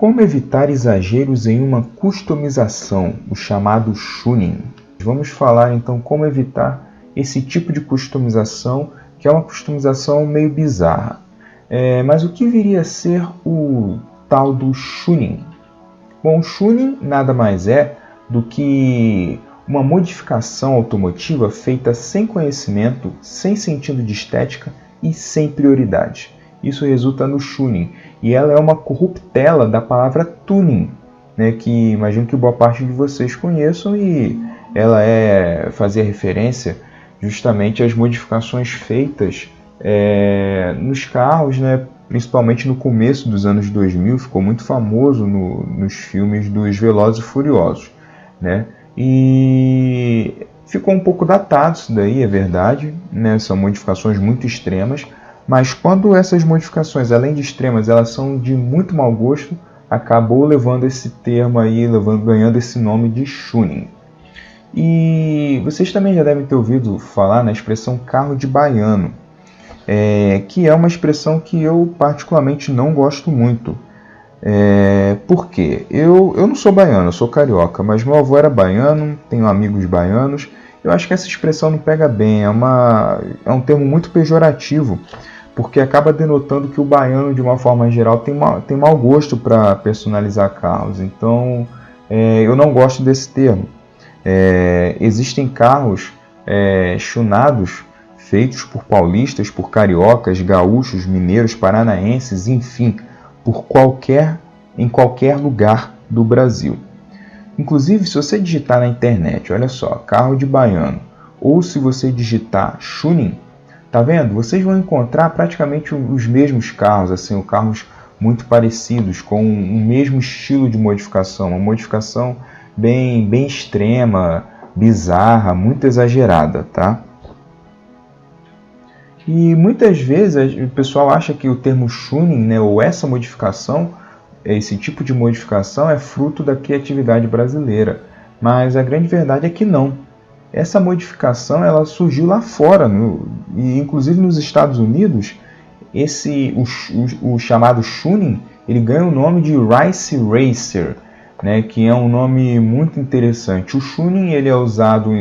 Como evitar exageros em uma customização, o chamado tuning? Vamos falar então como evitar esse tipo de customização, que é uma customização meio bizarra. Mas o que viria a ser o tal do tuning? Bom, o tuning nada mais é do que uma modificação automotiva feita sem conhecimento, sem sentido de estética e sem prioridade. Isso resulta no tuning, e ela é uma corruptela da palavra tuning, né, que imagino que boa parte de vocês conheçam, e ela fazia referência justamente às modificações feitas nos carros, né, principalmente no começo dos anos 2000, ficou muito famoso nos filmes dos Velozes e Furiosos, né? E ficou um pouco datado isso daí, é verdade, né? São modificações muito extremas, mas quando essas modificações, além de extremas, elas são de muito mau gosto, acabou levando esse termo aí, ganhando esse nome de tuning. E vocês também já devem ter ouvido falar na expressão carro de baiano, que é uma expressão que eu particularmente não gosto muito. Por quê? Eu não sou baiano, eu sou carioca, mas meu avô era baiano, tenho amigos baianos. Eu acho que essa expressão não pega bem, é um termo muito pejorativo, porque acaba denotando que o baiano, de uma forma geral, tem mau gosto para personalizar carros. Então, eu não gosto desse termo. Existem carros tunados, feitos por paulistas, por cariocas, gaúchos, mineiros, paranaenses, enfim, em qualquer lugar do Brasil. Inclusive, se você digitar na internet, olha só, carro de baiano, ou se você digitar tuning, tá vendo? Vocês vão encontrar praticamente os mesmos carros, assim, carros muito parecidos, com o mesmo estilo de modificação, uma modificação bem extrema, bizarra, muito exagerada, tá? E muitas vezes o pessoal acha que o termo tuning, né, ou essa modificação, esse tipo de modificação é fruto da criatividade brasileira, mas a grande verdade é que não. Essa modificação ela surgiu lá fora, e inclusive nos Estados Unidos, o chamado tuning, ele ganha o nome de Race Racer, né, que é um nome muito interessante. O tuning ele é usado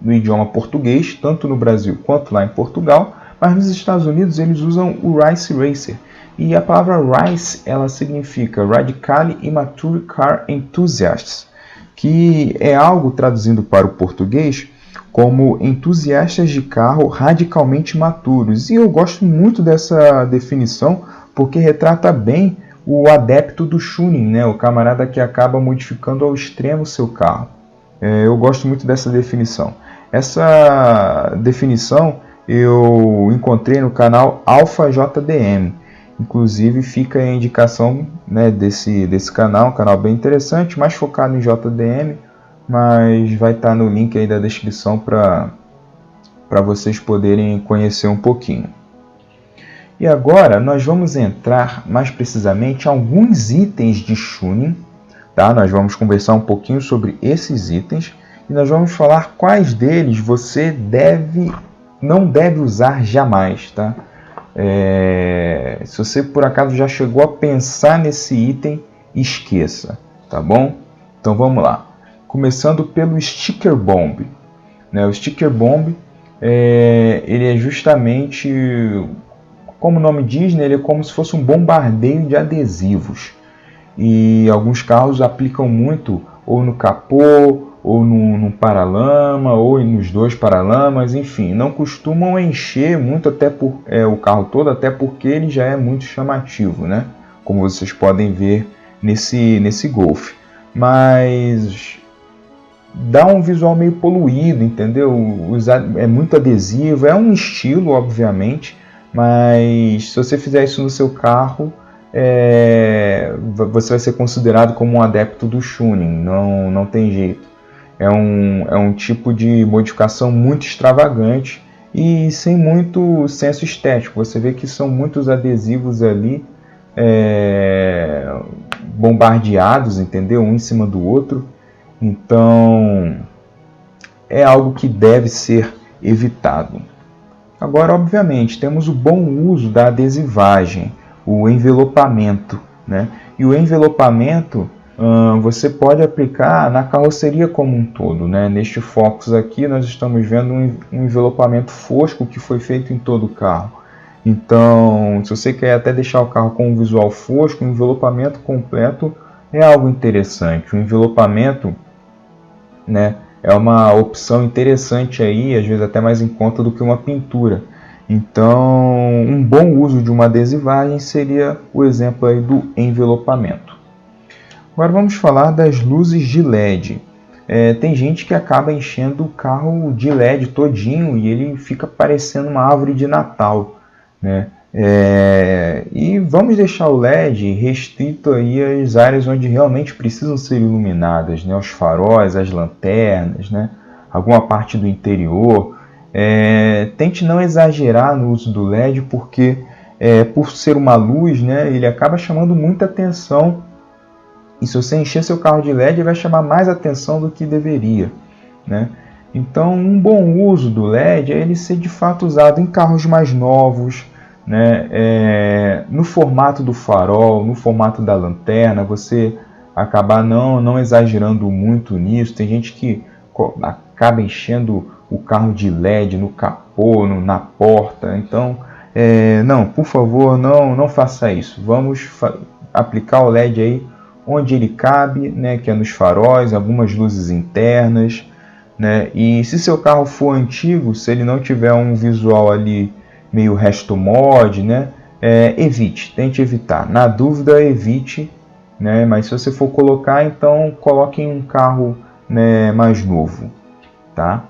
no idioma português, tanto no Brasil quanto lá em Portugal, mas nos Estados Unidos eles usam o Race Racer. E a palavra Race ela significa Radically Immature Car Enthusiasts, que é algo, traduzindo para o português, como entusiastas de carro radicalmente maturos. E eu gosto muito dessa definição, porque retrata bem o adepto do tuning, né? O camarada que acaba modificando ao extremo o seu carro. Eu gosto muito dessa definição. Essa definição eu encontrei no canal Alpha JDM. Inclusive fica a indicação, né, desse canal, um canal bem interessante, mais focado em JDM, mas vai estar no link aí da descrição para vocês poderem conhecer um pouquinho. E agora nós vamos entrar mais precisamente em alguns itens de tuning, tá? Nós vamos conversar um pouquinho sobre esses itens e nós vamos falar quais deles você não deve usar jamais, tá? Se você por acaso já chegou a pensar nesse item, esqueça, tá bom? Então vamos lá. Começando pelo sticker bomb, né? O sticker bomb ele é justamente, como o nome diz, né? Ele é como se fosse um bombardeio de adesivos. E alguns carros aplicam muito ou no capô, ou no paralama, ou nos dois paralamas, enfim, não costumam encher muito o carro todo, até porque ele já é muito chamativo, né? Como vocês podem ver nesse Golf. Mas dá um visual meio poluído, entendeu? É muito adesivo, é um estilo, obviamente, mas se você fizer isso no seu carro, você vai ser considerado como um adepto do tuning, não tem jeito. É um tipo de modificação muito extravagante e sem muito senso estético. Você vê que são muitos adesivos ali bombardeados, entendeu? Um em cima do outro. Então, é algo que deve ser evitado. Agora, obviamente, temos o bom uso da adesivagem, o envelopamento, né? E o envelopamento você pode aplicar na carroceria como um todo, né? Neste Focus aqui nós estamos vendo um envelopamento fosco que foi feito em todo o carro. Então, se você quer até deixar o carro com um visual fosco, o envelopamento completo é algo interessante. O envelopamento, né, é uma opção interessante aí, às vezes até mais em conta do que uma pintura. Então, um bom uso de uma adesivagem seria o exemplo aí do envelopamento. Agora vamos falar das luzes de LED. Tem gente que acaba enchendo o carro de LED todinho e ele fica parecendo uma árvore de Natal, né? E vamos deixar o LED restrito aí às áreas onde realmente precisam ser iluminadas, né? Os faróis, as lanternas, né? Alguma parte do interior. Tente não exagerar no uso do LED, porque por ser uma luz, né, ele acaba chamando muita atenção. E se você encher seu carro de LED, vai chamar mais atenção do que deveria, né? Então, um bom uso do LED é ele ser de fato usado em carros mais novos, né? No formato do farol, no formato da lanterna, você acabar não exagerando muito nisso. Tem gente que acaba enchendo o carro de LED no capô, na porta. Então, não, por favor, não faça isso. Vamos aplicar o LED aí onde ele cabe, né, que é nos faróis, algumas luzes internas, né? E se seu carro for antigo, se ele não tiver um visual ali meio resto mod, né, evite, tente evitar. Na dúvida, evite, né? Mas se você for colocar, então coloque em um carro, né, mais novo, tá?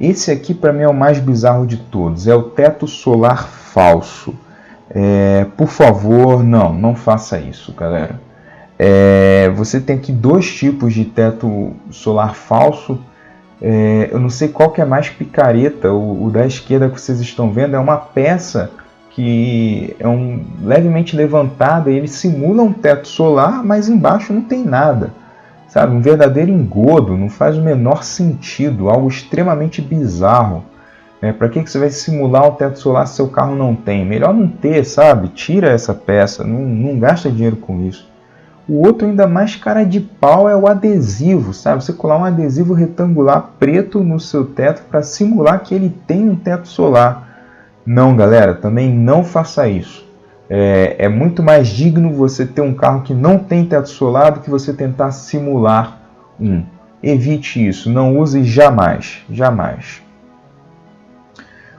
Esse aqui para mim é o mais bizarro de todos, é o teto solar falso. Por favor, não faça isso, galera. Você tem aqui dois tipos de teto solar falso. Eu não sei qual que é mais picareta. O da esquerda que vocês estão vendo é uma peça que é levemente levantada e ele simula um teto solar, mas embaixo não tem nada. Sabe, um verdadeiro engodo, não faz o menor sentido, algo extremamente bizarro. Para que você vai simular um teto solar se seu carro não tem? Melhor não ter, sabe? Tira essa peça, não gasta dinheiro com isso. O outro ainda mais cara de pau é o adesivo, sabe? Você colar um adesivo retangular preto no seu teto para simular que ele tem um teto solar. Não, galera, também não faça isso. É muito mais digno você ter um carro que não tem teto solar do que você tentar simular um. Evite isso, não use jamais, jamais.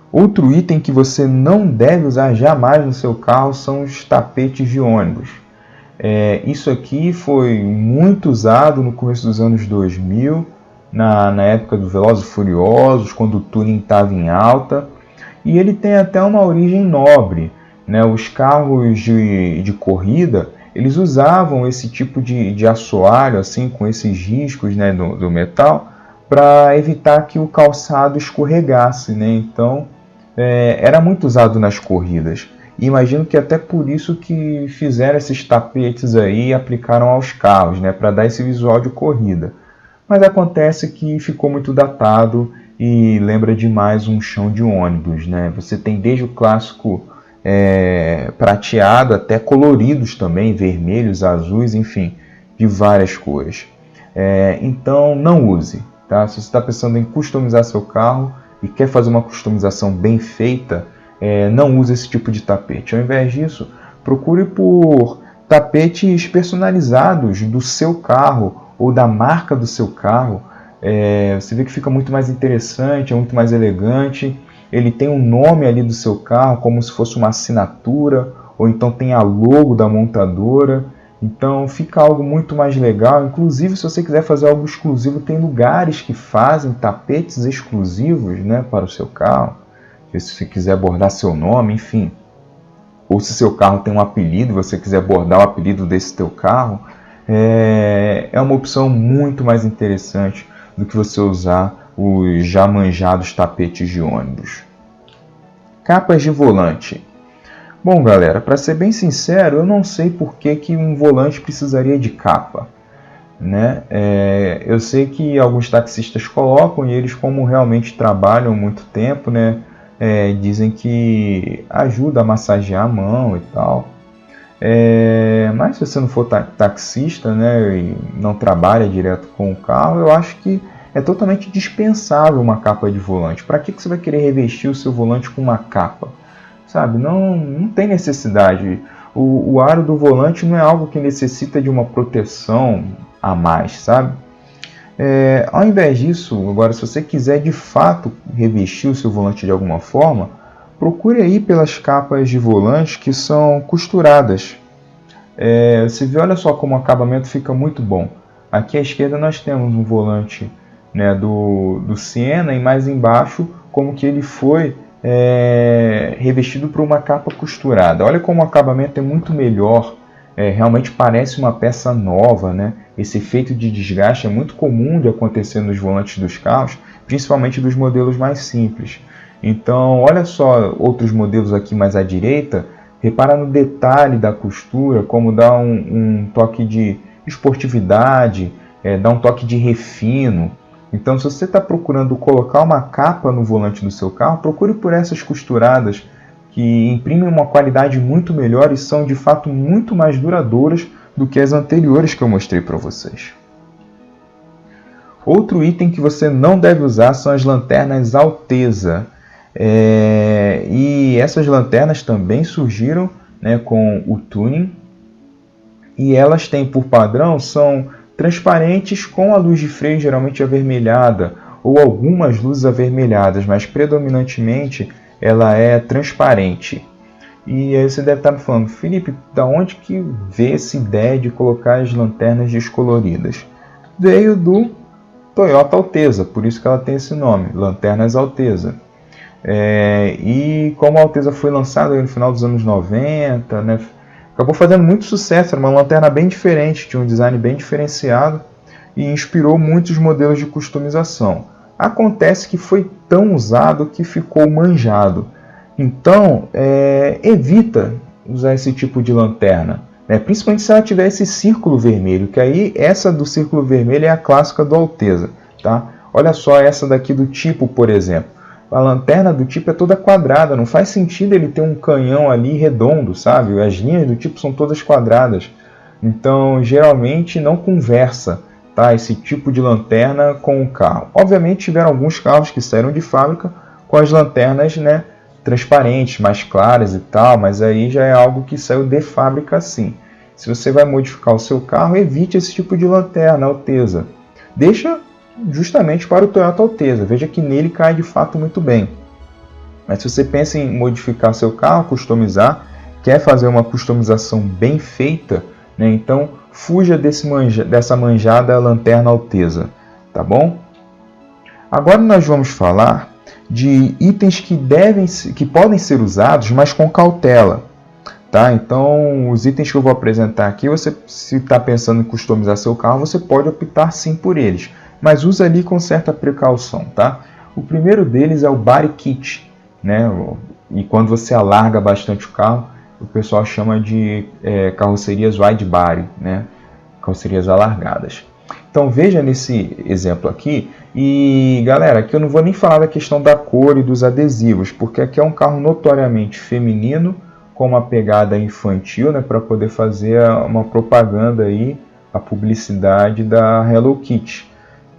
Outro item que você não deve usar jamais no seu carro são os tapetes de ônibus. Isso aqui foi muito usado no começo dos anos 2000, na época do Velozes e Furiosos, quando o tuning estava em alta. E ele tem até uma origem nobre, né? Os carros de corrida, eles usavam esse tipo de assoalho, assim, com esses riscos, né, do metal, para evitar que o calçado escorregasse, né? Então, era muito usado nas corridas. E imagino que até por isso que fizeram esses tapetes aí e aplicaram aos carros, né, para dar esse visual de corrida. Mas acontece que ficou muito datado e lembra demais um chão de ônibus, né? Você tem desde o clássico prateado até coloridos também, vermelhos, azuis, enfim, de várias cores. Então não use, tá? Se você está pensando em customizar seu carro e quer fazer uma customização bem feita, não use esse tipo de tapete. Ao invés disso, procure por tapetes personalizados do seu carro ou da marca do seu carro. Você vê que fica muito mais interessante, é muito mais elegante. Ele tem um nome ali do seu carro, como se fosse uma assinatura, ou então tem a logo da montadora. Então fica algo muito mais legal. Inclusive, se você quiser fazer algo exclusivo, tem lugares que fazem tapetes exclusivos, né, para o seu carro. Se você quiser bordar seu nome, enfim. Ou se seu carro tem um apelido e você quiser bordar o apelido desse teu carro, é uma opção muito mais interessante do que você usar os já manjados tapetes de ônibus. Capas de volante. Bom, galera, para ser bem sincero, eu não sei por que um volante precisaria de capa, né? Eu sei que alguns taxistas colocam e eles, como realmente trabalham muito tempo, né, dizem que ajuda a massagear a mão e tal. Mas se você não for taxista, né, e não trabalha direto com o carro, eu acho que é totalmente dispensável uma capa de volante. Para que você vai querer revestir o seu volante com uma capa? Sabe, não tem necessidade. O aro do volante não é algo que necessita de uma proteção a mais, sabe? Ao invés disso, agora, se você quiser de fato revestir o seu volante de alguma forma, procure aí pelas capas de volante que são costuradas. Você vê, olha só como o acabamento fica muito bom. Aqui à esquerda nós temos um volante, né, do Siena, e mais embaixo como que ele foi revestido por uma capa costurada. Olha como o acabamento é muito melhor. Realmente parece uma peça nova, né? Esse efeito de desgaste é muito comum de acontecer nos volantes dos carros, principalmente dos modelos mais simples. Então, olha só outros modelos aqui mais à direita, repara no detalhe da costura, como dá um toque de esportividade, dá um toque de refino. Então, se você está procurando colocar uma capa no volante do seu carro, procure por essas costuradas, que imprimem uma qualidade muito melhor e são de fato muito mais duradouras do que as anteriores que eu mostrei para vocês. Outro item que você não deve usar são as lanternas Alteza. E essas lanternas também surgiram, né, com o tuning, e elas têm por padrão, são transparentes com a luz de freio geralmente avermelhada, ou algumas luzes avermelhadas, mas predominantemente ela é transparente. E aí você deve estar me falando, Felipe, da onde que veio essa ideia de colocar as lanternas descoloridas? Veio do Toyota Alteza, por isso que ela tem esse nome, Lanternas Alteza. E como a Alteza foi lançada no final dos anos 90, né, acabou fazendo muito sucesso, era uma lanterna bem diferente, tinha um design bem diferenciado e inspirou muitos modelos de customização. Acontece que foi tão usado que ficou manjado. Então, evita usar esse tipo de lanterna, né? Principalmente se ela tiver esse círculo vermelho, que aí essa do círculo vermelho é a clássica do Alteza. Tá? Olha só essa daqui do tipo, por exemplo. A lanterna do tipo é toda quadrada, não faz sentido ele ter um canhão ali redondo, sabe? As linhas do tipo são todas quadradas. Então, geralmente não conversa, tá, esse tipo de lanterna com o carro. Obviamente tiveram alguns carros que saíram de fábrica com as lanternas, né, transparentes, mais claras e tal, mas aí já é algo que saiu de fábrica sim. Se você vai modificar o seu carro, evite esse tipo de lanterna Alteza. Deixa justamente para o Toyota Alteza, veja que nele cai de fato muito bem. Mas se você pensa em modificar seu carro, customizar, quer fazer uma customização bem feita, né, então fuja dessa manjada lanterna Alteza, tá bom? Agora nós vamos falar de itens que podem ser usados, mas com cautela. Tá? Então, os itens que eu vou apresentar aqui, você, se está pensando em customizar seu carro, você pode optar sim por eles, mas usa ali com certa precaução. Tá? O primeiro deles é o body kit, né? E quando você alarga bastante o carro, o pessoal chama de carrocerias wide body, né? Carrocerias alargadas. Então veja nesse exemplo aqui, e galera, aqui eu não vou nem falar da questão da cor e dos adesivos, porque aqui é um carro notoriamente feminino, com uma pegada infantil, né, para poder fazer uma propaganda aí, a publicidade da Hello Kitty,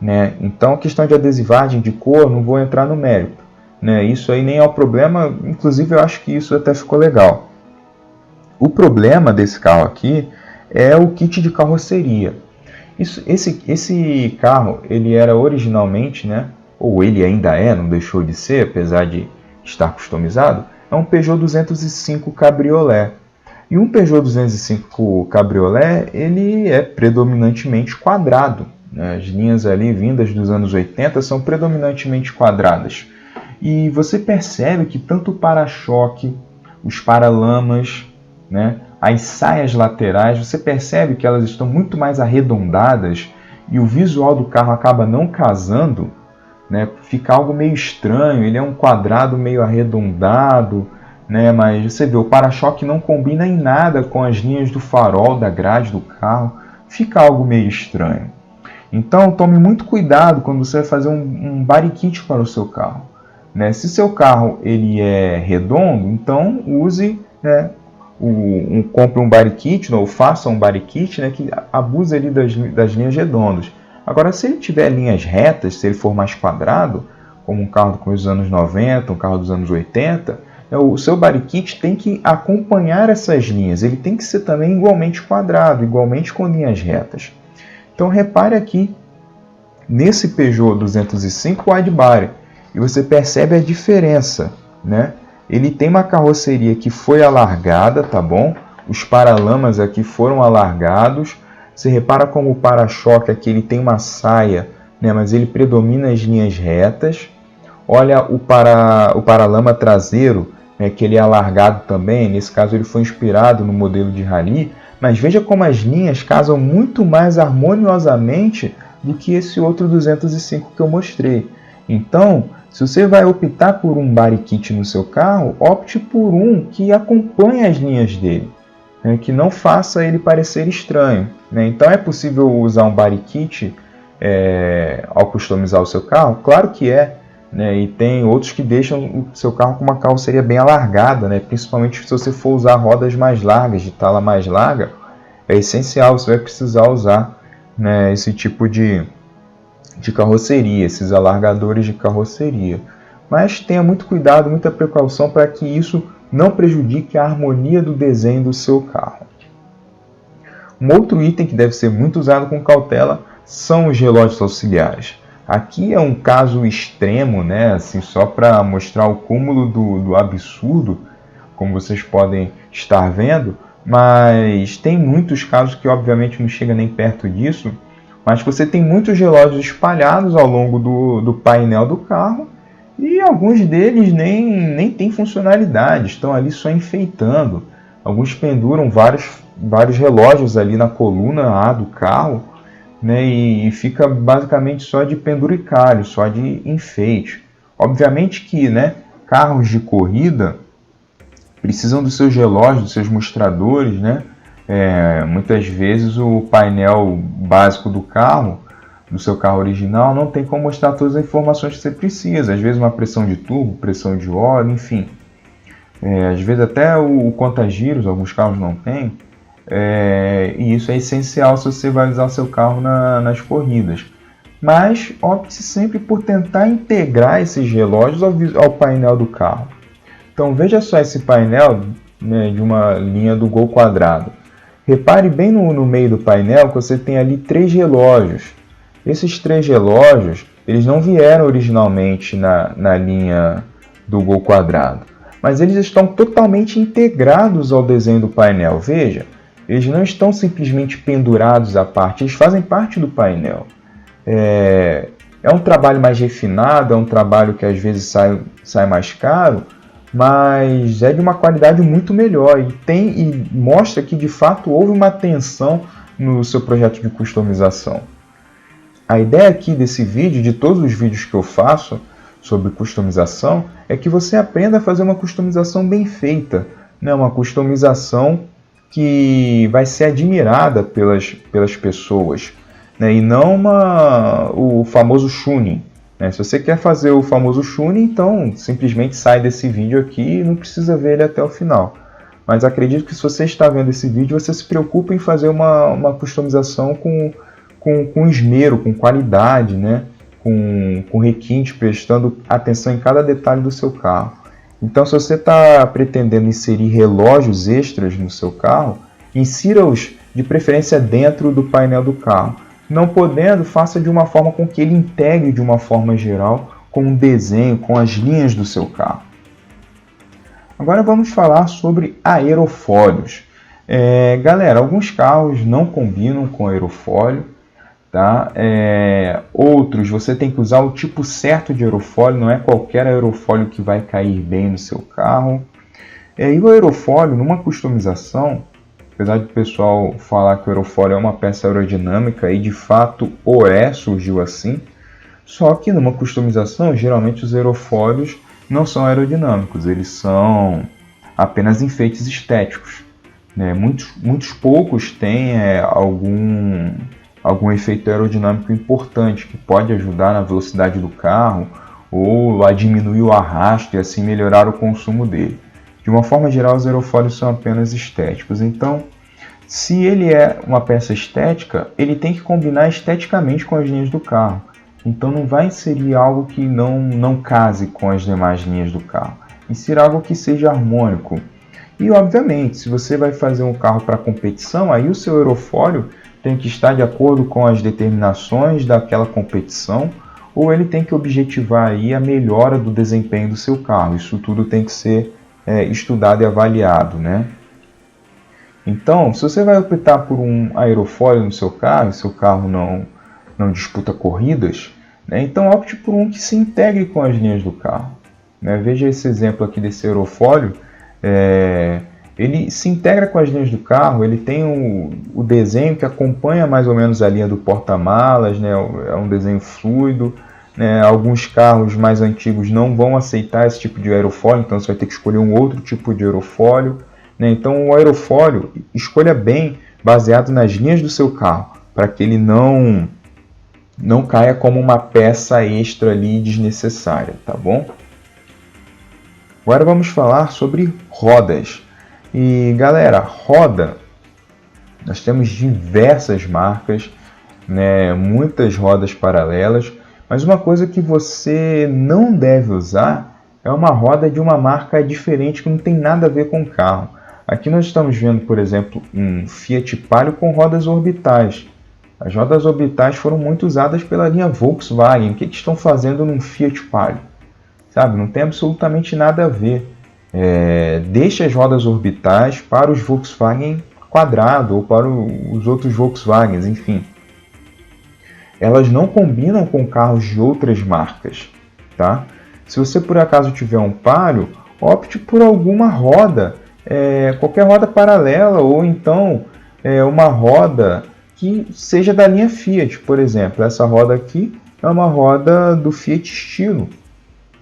né? Então a questão de adesivagem, de cor, não vou entrar no mérito, né? Isso aí nem é o problema, inclusive eu acho que isso até ficou legal. O problema desse carro aqui é o kit de carroceria. Esse carro, ele era originalmente, né, ou ele ainda não deixou de ser, apesar de estar customizado, é um Peugeot 205 Cabriolet. E um Peugeot 205 Cabriolet, ele é predominantemente quadrado, né? As linhas ali vindas dos anos 80 são predominantemente quadradas. E você percebe que tanto o para-choque, os paralamas, né, as saias laterais, você percebe que elas estão muito mais arredondadas e o visual do carro acaba não casando, né? Fica algo meio estranho, ele é um quadrado meio arredondado, né? Mas você vê, o para-choque não combina em nada com as linhas do farol, da grade do carro, fica algo meio estranho. Então tome muito cuidado quando você vai fazer um body kit para o seu carro, né? Se seu carro ele é redondo, então use, né, compre um body kit, ou faça um body kit, né, que abusa ali das linhas redondas. Agora, se ele tiver linhas retas, se ele for mais quadrado, como um carro dos anos 90, um carro dos anos 80, o seu body kit tem que acompanhar essas linhas. Ele tem que ser também igualmente quadrado, igualmente com linhas retas. Então, repare aqui nesse Peugeot 205 wide body e você percebe a diferença, né? Ele tem uma carroceria que foi alargada, tá bom? Os paralamas aqui foram alargados. Você repara como o para-choque aqui ele tem uma saia, né? Mas ele predomina as linhas retas. Olha o paralama traseiro, né? Que ele é alargado também. Nesse caso ele foi inspirado no modelo de rally. Mas veja como as linhas casam muito mais harmoniosamente do que esse outro 205 que eu mostrei. Então, se você vai optar por um body kit no seu carro, opte por um que acompanhe as linhas dele, né, que não faça ele parecer estranho, né? Então é possível usar um body kit ao customizar o seu carro? Claro que é, né? E tem outros que deixam o seu carro com uma carroceria bem alargada, né? Principalmente se você for usar rodas mais largas, de tala mais larga, é essencial, você vai precisar usar, né, esse tipo de carroceria, esses alargadores de carroceria. Mas tenha muito cuidado, muita precaução para que isso não prejudique a harmonia do desenho do seu carro. Um outro item que deve ser muito usado com cautela são os relógios auxiliares. Aqui é um caso extremo, né? Assim, só para mostrar o cúmulo do absurdo, como vocês podem estar vendo, mas tem muitos casos que obviamente não chega nem perto disso, mas você tem muitos relógios espalhados ao longo do painel do carro e alguns deles nem têm funcionalidade, estão ali só enfeitando. Alguns penduram vários relógios ali na coluna A do carro, né, e fica basicamente só de penduricalho, só de enfeite. Obviamente que, né, carros de corrida precisam dos seus relógios, dos seus mostradores, né? Muitas vezes o painel básico do carro, do seu carro original, não tem como mostrar todas as informações que você precisa. Às vezes uma pressão de turbo, pressão de óleo, enfim. Às vezes até o conta-giros, alguns carros não têm. E isso é essencial se você vai usar o seu carro nas corridas. Mas opte sempre por tentar integrar esses relógios ao painel do carro. Então veja só esse painel, né, de uma linha do Gol quadrado. Repare bem no meio do painel que você tem ali 3 relógios. Esses 3 relógios eles não vieram originalmente na linha do Gol quadrado, mas eles estão totalmente integrados ao desenho do painel. Veja, eles não estão simplesmente pendurados à parte, eles fazem parte do painel. É um trabalho mais refinado, é um trabalho que às vezes sai mais caro, mas é de uma qualidade muito melhor e mostra que de fato houve uma atenção no seu projeto de customização. A ideia aqui desse vídeo, de todos os vídeos que eu faço sobre customização, é que você aprenda a fazer uma customização bem feita, né? Uma customização que vai ser admirada pelas pessoas, né? E não o famoso tuning. Se você quer fazer o famoso tuning, então simplesmente sai desse vídeo aqui e não precisa ver ele até o final. Mas acredito que se você está vendo esse vídeo, você se preocupa em fazer uma customização com esmero, com qualidade, né? com requinte, prestando atenção em cada detalhe do seu carro. Então, se você está pretendendo inserir relógios extras no seu carro, insira-os de preferência dentro do painel do carro. Não podendo, faça de uma forma com que ele integre de uma forma geral com o desenho, com as linhas do seu carro. Agora vamos falar sobre aerofólios. Galera, alguns carros não combinam com aerofólio, tá? Outros você tem que usar o tipo certo de aerofólio, não é qualquer aerofólio que vai cair bem no seu carro. E o aerofólio, numa customização, apesar de o pessoal falar que o aerofólio é uma peça aerodinâmica, e de fato surgiu assim, só que numa customização, geralmente os aerofólios não são aerodinâmicos, eles são apenas enfeites estéticos, né? Muitos poucos têm algum efeito aerodinâmico importante, que pode ajudar na velocidade do carro, ou a diminuir o arrasto e assim melhorar o consumo dele. De uma forma geral, os aerofólios são apenas estéticos. Então, se ele é uma peça estética, ele tem que combinar esteticamente com as linhas do carro. Então não vai inserir algo que não case com as demais linhas do carro. Inserir algo que seja harmônico. E obviamente, se você vai fazer um carro para competição, aí o seu aerofólio tem que estar de acordo com as determinações daquela competição, ou ele tem que objetivar aí a melhora do desempenho do seu carro. Isso tudo tem que ser estudado e avaliado, né? Então, se você vai optar por um aerofólio no seu carro, e seu carro não disputa corridas, né, então opte por um que se integre com as linhas do carro. Né? Veja esse exemplo aqui desse aerofólio, ele se integra com as linhas do carro, ele tem o desenho que acompanha mais ou menos a linha do porta-malas, né? É um desenho fluido. Né? Alguns carros mais antigos não vão aceitar esse tipo de aerofólio, então você vai ter que escolher um outro tipo de aerofólio. Né? Então o aerofólio, escolha bem baseado nas linhas do seu carro, para que ele não caia como uma peça extra ali desnecessária, tá bom? Agora vamos falar sobre rodas. E galera, roda, nós temos diversas marcas, né, muitas rodas paralelas, mas uma coisa que você não deve usar é uma roda de uma marca diferente que não tem nada a ver com o carro. Aqui nós estamos vendo, por exemplo, um Fiat Palio com rodas orbitais. As rodas orbitais foram muito usadas pela linha Volkswagen. O que estão fazendo num Fiat Palio? Sabe, não tem absolutamente nada a ver. Deixe as rodas orbitais para os Volkswagen quadrado ou para os outros Volkswagens, enfim. Elas não combinam com carros de outras marcas, tá? Se você por acaso tiver um Palio, opte por alguma roda, qualquer roda paralela ou então uma roda que seja da linha Fiat, por exemplo. Essa roda aqui é uma roda do Fiat Stilo.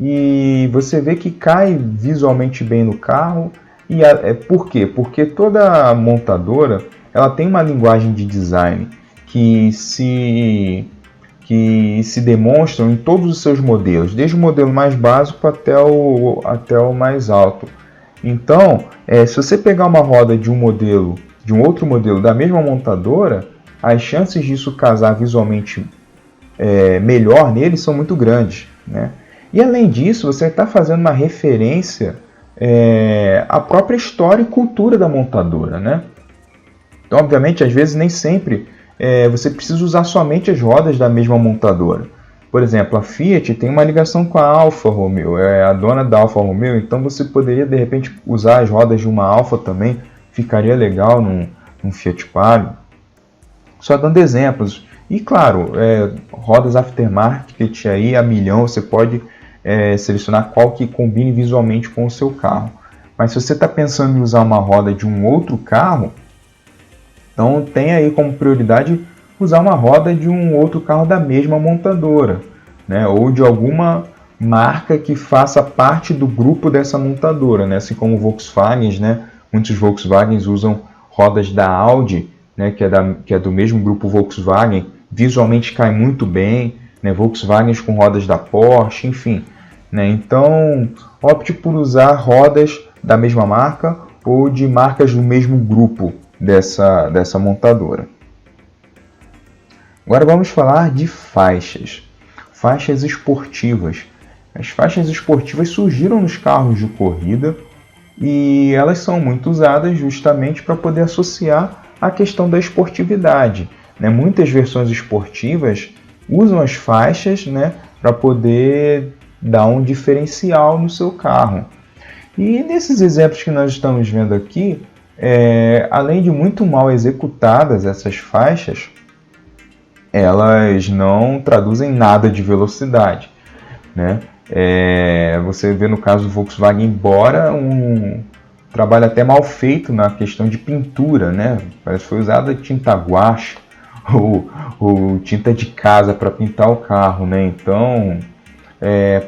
E você vê que cai visualmente bem no carro. E por quê? Porque toda montadora ela tem uma linguagem de design que se demonstram em todos os seus modelos, desde o modelo mais básico até o mais alto. Então, se você pegar uma roda de um outro modelo da mesma montadora, as chances disso casar visualmente melhor nele são muito grandes, né? E além disso, você está fazendo uma referência à própria história e cultura da montadora, né? Então, obviamente, às vezes nem sempre você precisa usar somente as rodas da mesma montadora. Por exemplo, a Fiat tem uma ligação com a Alfa Romeo, é a dona da Alfa Romeo, então você poderia de repente usar as rodas de uma Alfa também, ficaria legal num Fiat Palio. Só dando exemplos. E claro, rodas aftermarket aí a milhão, você pode selecionar qual que combine visualmente com o seu carro. Mas se você está pensando em usar uma roda de um outro carro, então tem aí como prioridade usar uma roda de um outro carro da mesma montadora, né? Ou de alguma marca que faça parte do grupo dessa montadora, né? Assim como Volkswagen, né? Muitos Volkswagens usam rodas da Audi, né? que é do mesmo grupo Volkswagen, visualmente cai muito bem, né? Volkswagens com rodas da Porsche, enfim, né? Então opte por usar rodas da mesma marca ou de marcas do mesmo grupo dessa montadora. Agora vamos falar de faixas esportivas. As faixas esportivas surgiram nos carros de corrida e elas são muito usadas justamente para poder associar a questão da esportividade, né? Muitas versões esportivas usam as faixas, né, para poder dar um diferencial no seu carro. E nesses exemplos que nós estamos vendo aqui, além de muito mal executadas essas faixas, elas não traduzem nada de velocidade, né? Você vê no caso do Volkswagen, embora um trabalho até mal feito na questão de pintura, né? Parece que foi usada tinta guache ou tinta de casa para pintar o carro, né? Então,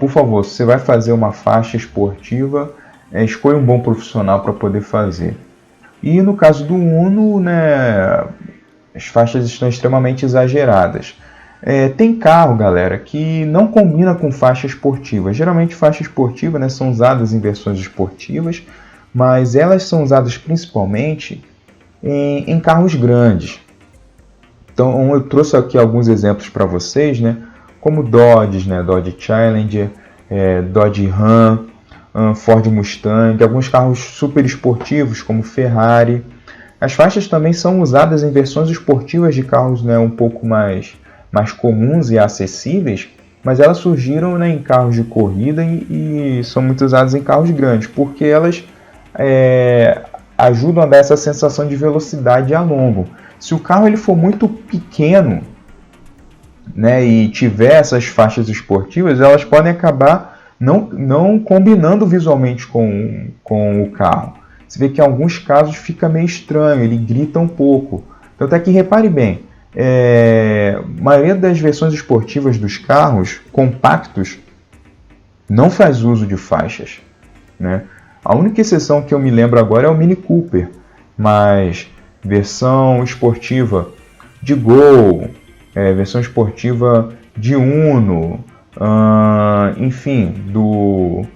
por favor, se você vai fazer uma faixa esportiva, escolha um bom profissional para poder fazer. E no caso do Uno, né, as faixas estão extremamente exageradas. Tem carro, galera, que não combina com faixa esportiva. Geralmente faixa esportiva, né, são usadas em versões esportivas, mas elas são usadas principalmente em carros grandes. Então eu trouxe aqui alguns exemplos para vocês, né? Como Dodge, né? Dodge Challenger, Dodge Ram, Ford Mustang, alguns carros super esportivos como Ferrari. As faixas também são usadas em versões esportivas de carros, né, um pouco mais comuns e acessíveis, mas elas surgiram, né, em carros de corrida e são muito usadas em carros grandes, porque elas ajudam a dar essa sensação de velocidade a longo. Se o carro ele for muito pequeno, né, e tiver essas faixas esportivas, elas podem acabar não combinando visualmente com o carro. Você vê que em alguns casos fica meio estranho, ele grita um pouco. Tanto é que, repare bem, a maioria das versões esportivas dos carros compactos não faz uso de faixas, né? A única exceção que eu me lembro agora é o Mini Cooper, mas versão esportiva de Gol, versão esportiva de Uno, enfim, do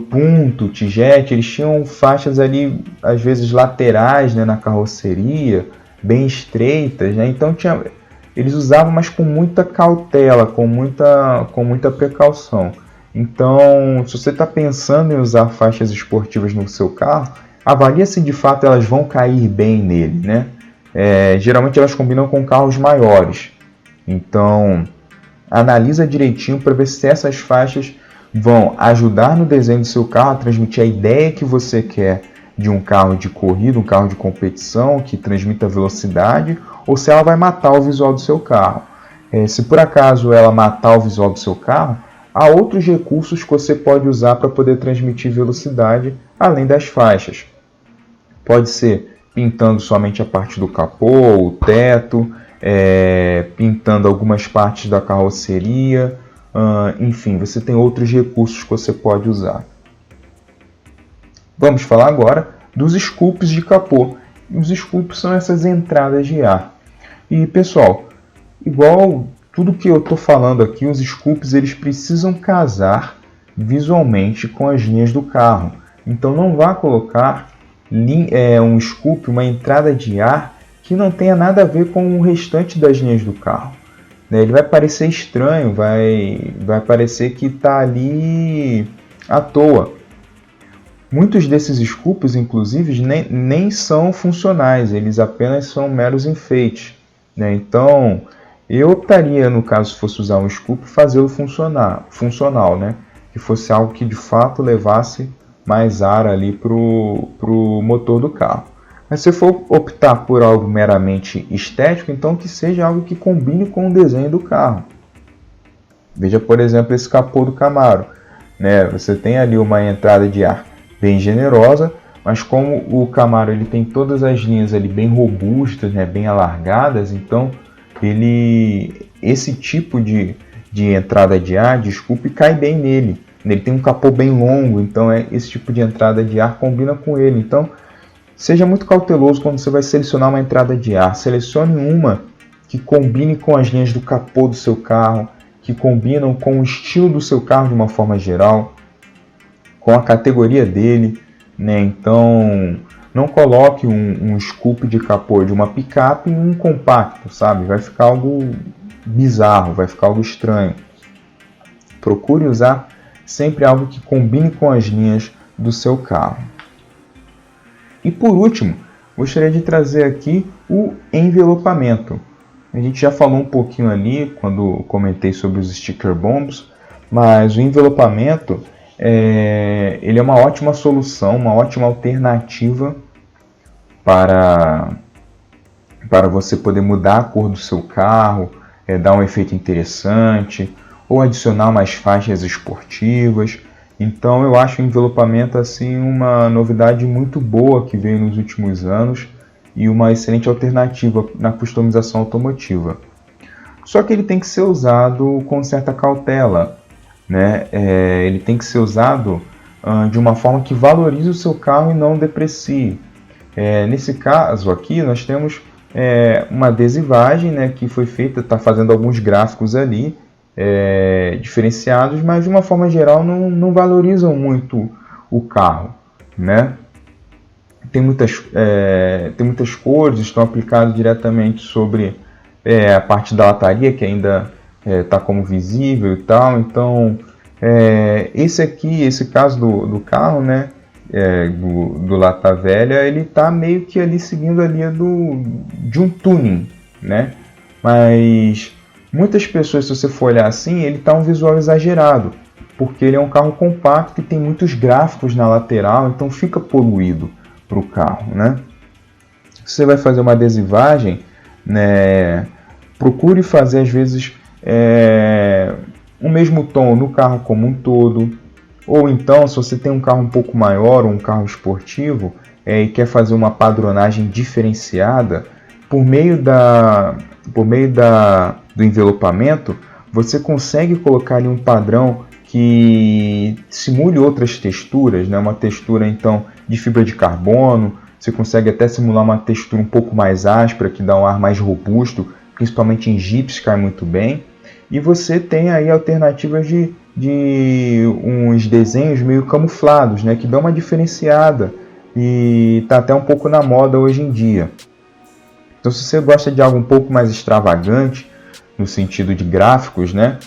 Punto, Tijet, eles tinham faixas ali, às vezes laterais, né, na carroceria, bem estreitas, né? Então eles usavam, mas com muita cautela, com muita precaução. Então, se você está pensando em usar faixas esportivas no seu carro, avalie se de fato elas vão cair bem nele, né? Geralmente elas combinam com carros maiores. Então, analisa direitinho para ver se essas faixas vão ajudar no desenho do seu carro a transmitir a ideia que você quer de um carro de corrida, um carro de competição que transmita velocidade, ou se ela vai matar o visual do seu carro. Se por acaso ela matar o visual do seu carro, há outros recursos que você pode usar para poder transmitir velocidade além das faixas. Pode ser pintando somente a parte do capô, o teto, pintando algumas partes da carroceria, enfim, você tem outros recursos que você pode usar. Vamos falar agora dos scoops de capô. Os scoops são essas entradas de ar. E pessoal, igual tudo que eu estou falando aqui, os scoops eles precisam casar visualmente com as linhas do carro. Então não vá colocar um scoop, uma entrada de ar que não tenha nada a ver com o restante das linhas do carro. Ele vai parecer estranho, vai parecer que está ali à toa. Muitos desses scoops, inclusive, nem são funcionais, eles apenas são meros enfeites, né? Então, eu optaria, no caso, se fosse usar um scoop, fazê-lo funcional, né? Que fosse algo que de fato levasse mais ar ali para o motor do carro. Mas se for optar por algo meramente estético, então que seja algo que combine com o desenho do carro. Veja, por exemplo, esse capô do Camaro, né? Você tem ali uma entrada de ar bem generosa, mas como o Camaro ele tem todas as linhas ali bem robustas, né? Bem alargadas, então esse tipo de entrada de ar, desculpe, cai bem nele. Ele tem um capô bem longo, então esse tipo de entrada de ar combina com ele. Então, seja muito cauteloso quando você vai selecionar uma entrada de ar. Selecione uma que combine com as linhas do capô do seu carro, que combinam com o estilo do seu carro de uma forma geral, com a categoria dele, né? Então, não coloque um scoop de capô de uma picape em um compacto, sabe? Vai ficar algo bizarro, vai ficar algo estranho. Procure usar sempre algo que combine com as linhas do seu carro. E por último, gostaria de trazer aqui o envelopamento. A gente já falou um pouquinho ali quando comentei sobre os sticker bombs, mas o envelopamento ele é uma ótima solução, uma ótima alternativa para você poder mudar a cor do seu carro, dar um efeito interessante, ou adicionar mais faixas esportivas. Então eu acho o envelopamento assim uma novidade muito boa que veio nos últimos anos e uma excelente alternativa na customização automotiva. Só que ele tem que ser usado com certa cautela, né? Ele tem que ser usado de uma forma que valorize o seu carro e não deprecie. Nesse caso aqui nós temos uma adesivagem, né, que foi feita, está fazendo alguns gráficos ali diferenciados, mas de uma forma geral não valorizam muito o carro, né? tem muitas cores, estão aplicados diretamente sobre a parte da lataria, que ainda está como visível e tal. Então, esse caso do carro, né, do Lata Velha, ele está meio que ali seguindo a linha de um tuning, né? Mas muitas pessoas, se você for olhar assim, ele está um visual exagerado, porque ele é um carro compacto que tem muitos gráficos na lateral, então fica poluído para o carro, né? Se você vai fazer uma adesivagem, né, procure fazer às vezes o mesmo tom no carro como um todo, ou então, se você tem um carro um pouco maior ou um carro esportivo e quer fazer uma padronagem diferenciada, por meio do envelopamento, você consegue colocar ali um padrão que simule outras texturas, né? Uma textura então de fibra de carbono, você consegue até simular uma textura um pouco mais áspera, que dá um ar mais robusto, principalmente em Jeeps cai muito bem. E você tem aí alternativas de uns desenhos meio camuflados, né? Que dão uma diferenciada e está até um pouco na moda hoje em dia. Então, se você gosta de algo um pouco mais extravagante, no sentido de gráficos, né,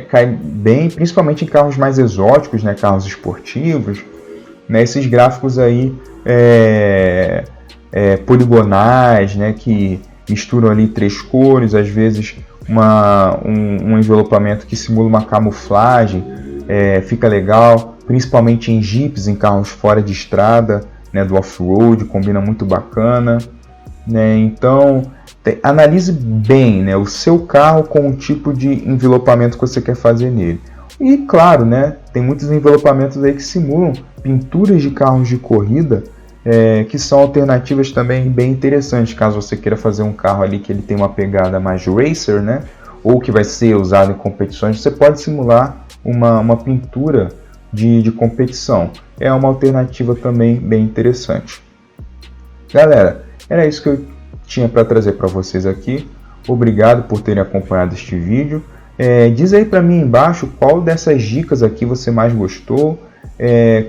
cai bem, principalmente em carros mais exóticos, né, carros esportivos, né, esses gráficos aí poligonais, né, que misturam ali 3 cores, às vezes um envelopamento que simula uma camuflagem, fica legal, principalmente em Jeeps, em carros fora de estrada, né, do off-road, combina muito bacana. Né? Então, analise bem, né, o seu carro com o tipo de envelopamento que você quer fazer nele. E claro, né, tem muitos envelopamentos aí que simulam pinturas de carros de corrida, que são alternativas também bem interessantes, caso você queira fazer um carro ali que ele tem uma pegada mais racer, né, ou que vai ser usado em competições, você pode simular uma pintura de competição. É uma alternativa também bem interessante. Galera, era isso que eu tinha para trazer para vocês aqui. Obrigado por terem acompanhado este vídeo. Diz aí para mim embaixo qual dessas dicas aqui você mais gostou,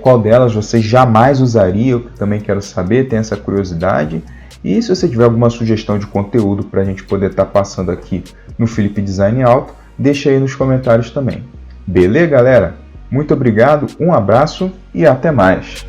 qual delas você jamais usaria, eu também quero saber, tenho essa curiosidade. E se você tiver alguma sugestão de conteúdo para a gente poder estar passando aqui no Felipe Design Auto, deixa aí nos comentários também. Beleza, galera? Muito obrigado, um abraço e até mais!